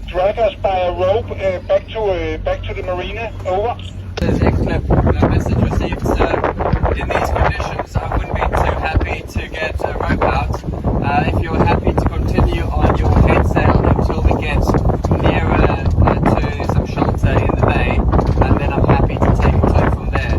drag us by a rope back to the marina. Over. Excellent message received. So in these conditions, I wouldn't be too happy to get a rope out. If you're happy to continue on your head sail until we get nearer to some shelter in the bay, and then I'm happy to take it over from there.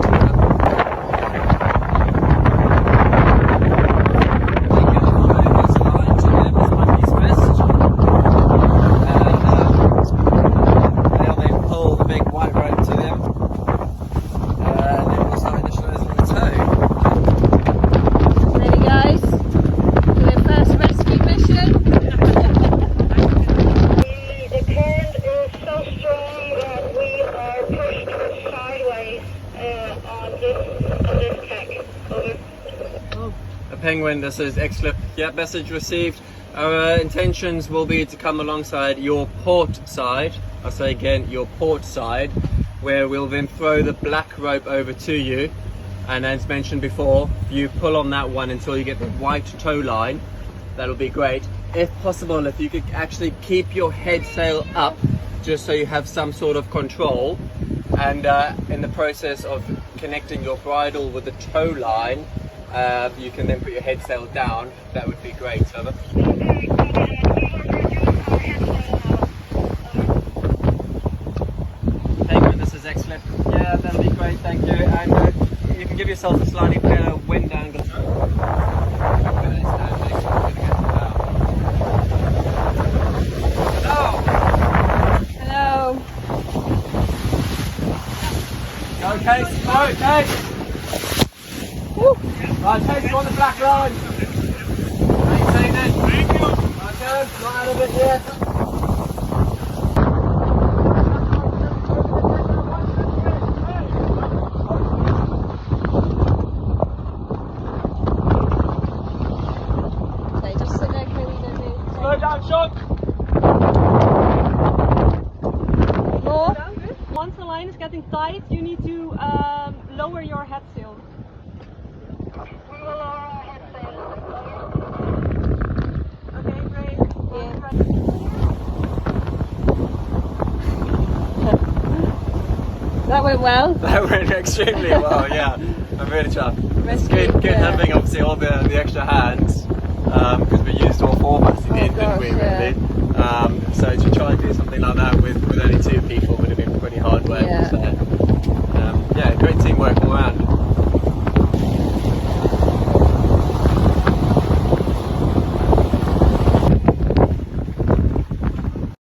Penguin, this is X-Flip. Yeah, message received. Our intentions will be to come alongside your port side. I'll say again, your port side, where we'll then throw the black rope over to you. And as mentioned before, you pull on that one until you get the white tow line. That'll be great. If possible, if you could actually keep your head sail up, just so you have some sort of control. And in the process of connecting your bridle with the tow line, you can then put your head sail down. That would be great. Over. Penguin, this is excellent. Yeah, that'll be great, thank you. And you can give yourself a slightly better wind angle. Hello. Go, Kate. Go, Kate. Right, take you on the black line. Maintain it. Thank you. Okay, not out of it yet. Okay, just sit there, Chloe, don't move. Slow down, shock. More. Once the line is getting tight, you need to lower your head sail. We will lower our head sail. Okay, great. Yeah. That went well. That went extremely well, yeah. I'm really chuffed. It's Rescue, good yeah. having obviously all the extra hands, because we used all four of us in the end, didn't we, gosh, really? So to try and do something like that with only two people would have been pretty hard work. Yeah. So, yeah, great teamwork all around.